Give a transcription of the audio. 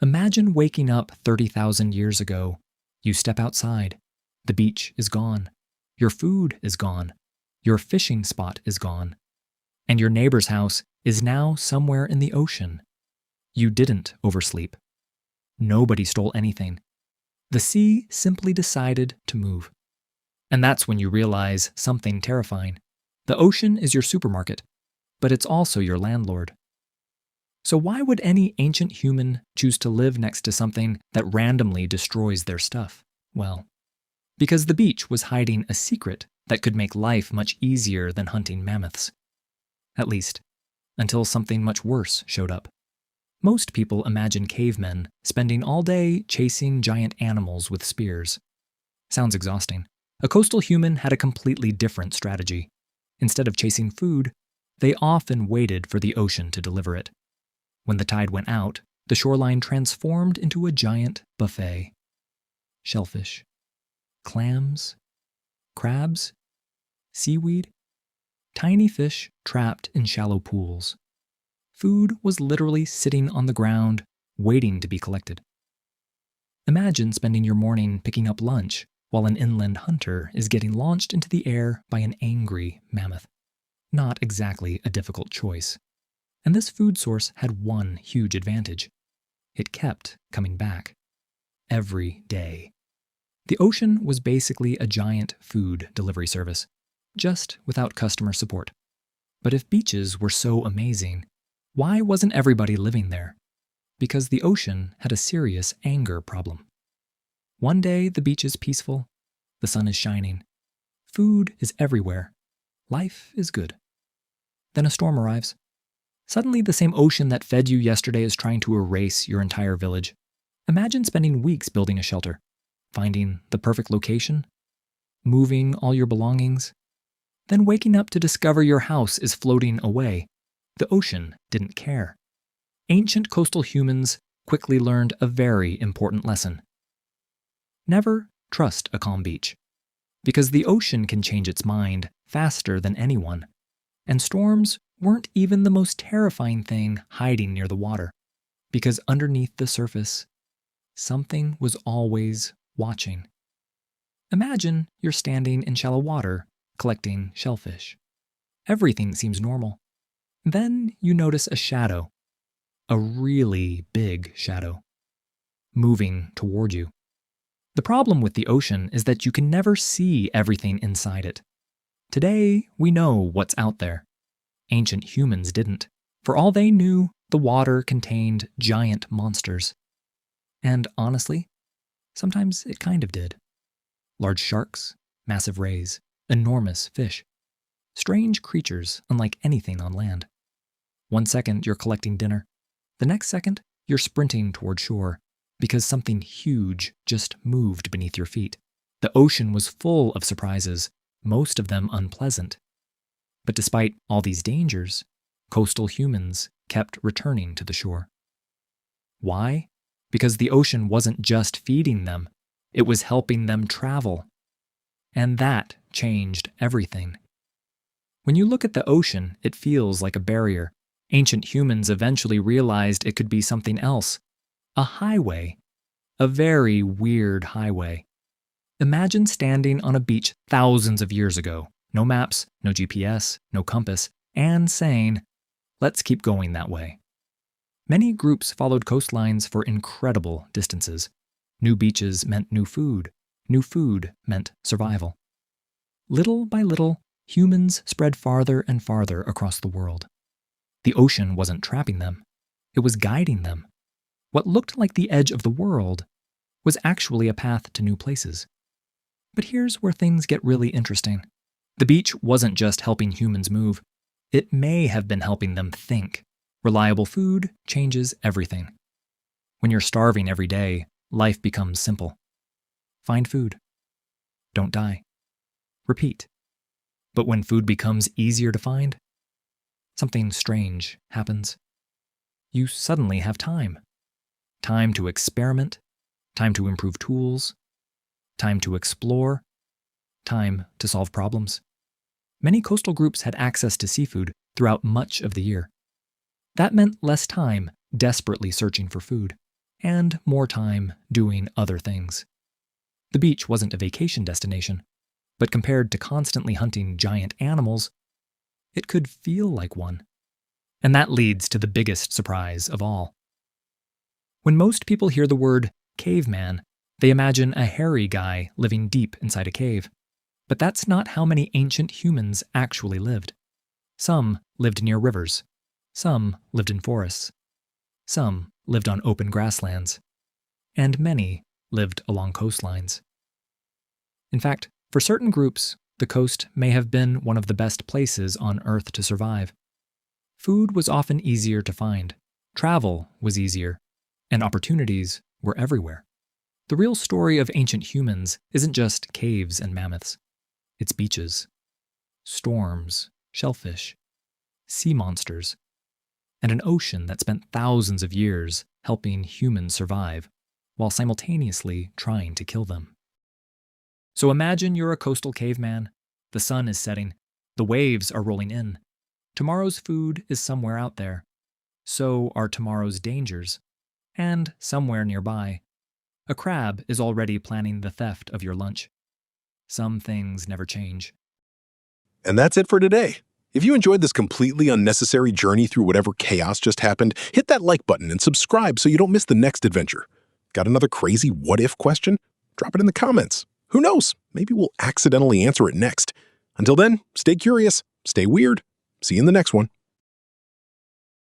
Imagine waking up 30,000 years ago. You step outside. The beach is gone. Your food is gone. Your fishing spot is gone. And your neighbor's house is now somewhere in the ocean. You didn't oversleep. Nobody stole anything. The sea simply decided to move. And that's when you realize something terrifying. The ocean is your supermarket, but it's also your landlord. So why would any ancient human choose to live next to something that randomly destroys their stuff? Well, because the beach was hiding a secret that could make life much easier than hunting mammoths. At least, until something much worse showed up. Most people imagine cavemen spending all day chasing giant animals with spears. Sounds exhausting. A coastal human had a completely different strategy. Instead of chasing food, they often waited for the ocean to deliver it. When the tide went out, the shoreline transformed into a giant buffet. Shellfish, clams, crabs, seaweed, tiny fish trapped in shallow pools. Food was literally sitting on the ground, waiting to be collected. Imagine spending your morning picking up lunch while an inland hunter is getting launched into the air by an angry mammoth. Not exactly a difficult choice. And this food source had one huge advantage. It kept coming back. Every day. The ocean was basically a giant food delivery service, just without customer support. But if beaches were so amazing, why wasn't everybody living there? Because the ocean had a serious anger problem. One day the beach is peaceful, the sun is shining, food is everywhere, life is good. Then a storm arrives. Suddenly the same ocean that fed you yesterday is trying to erase your entire village. Imagine spending weeks building a shelter, finding the perfect location, moving all your belongings, then waking up to discover your house is floating away. The ocean didn't care. Ancient coastal humans quickly learned a very important lesson. Never trust a calm beach, because the ocean can change its mind faster than anyone, and storms weren't even the most terrifying thing hiding near the water, because underneath the surface, something was always watching. Imagine you're standing in shallow water collecting shellfish. Everything seems normal. Then you notice a shadow, a really big shadow, moving toward you. The problem with the ocean is that you can never see everything inside it. Today, we know what's out there. Ancient humans didn't. For all they knew, the water contained giant monsters. And honestly, sometimes it kind of did. Large sharks, massive rays, enormous fish. Strange creatures unlike anything on land. One second you're collecting dinner. The next second, you're sprinting toward shore because something huge just moved beneath your feet. The ocean was full of surprises, most of them unpleasant. But despite all these dangers, coastal humans kept returning to the shore. Why? Because the ocean wasn't just feeding them, it was helping them travel. And that changed everything. When you look at the ocean, it feels like a barrier. Ancient humans eventually realized it could be something else. A highway. A very weird highway. Imagine standing on a beach thousands of years ago. No maps, no GPS, no compass, and saying, let's keep going that way. Many groups followed coastlines for incredible distances. New beaches meant new food. New food meant survival. Little by little, humans spread farther and farther across the world. The ocean wasn't trapping them. It was guiding them. What looked like the edge of the world was actually a path to new places. But here's where things get really interesting. The beach wasn't just helping humans move. It may have been helping them think. Reliable food changes everything. When you're starving every day, life becomes simple. Find food. Don't die. Repeat. But when food becomes easier to find, something strange happens. You suddenly have time. Time to experiment, time to improve tools, time to explore, time to solve problems. Many coastal groups had access to seafood throughout much of the year. That meant less time desperately searching for food, and more time doing other things. The beach wasn't a vacation destination, but compared to constantly hunting giant animals, it could feel like one. And that leads to the biggest surprise of all. When most people hear the word caveman, they imagine a hairy guy living deep inside a cave. But that's not how many ancient humans actually lived. Some lived near rivers. Some lived in forests. Some lived on open grasslands. And many lived along coastlines. In fact, for certain groups, the coast may have been one of the best places on Earth to survive. Food was often easier to find, travel was easier, and opportunities were everywhere. The real story of ancient humans isn't just caves and mammoths. It's beaches, storms, shellfish, sea monsters, and an ocean that spent thousands of years helping humans survive while simultaneously trying to kill them. So imagine you're a coastal caveman. The sun is setting. The waves are rolling in. Tomorrow's food is somewhere out there. So are tomorrow's dangers. And somewhere nearby, a crab is already planning the theft of your lunch. Some things never change. And that's it for today. If you enjoyed this completely unnecessary journey through whatever chaos just happened, hit that like button and subscribe so you don't miss the next adventure. Got another crazy what-if question? Drop it in the comments. Who knows? Maybe we'll accidentally answer it next. Until then, stay curious, stay weird. See you in the next one.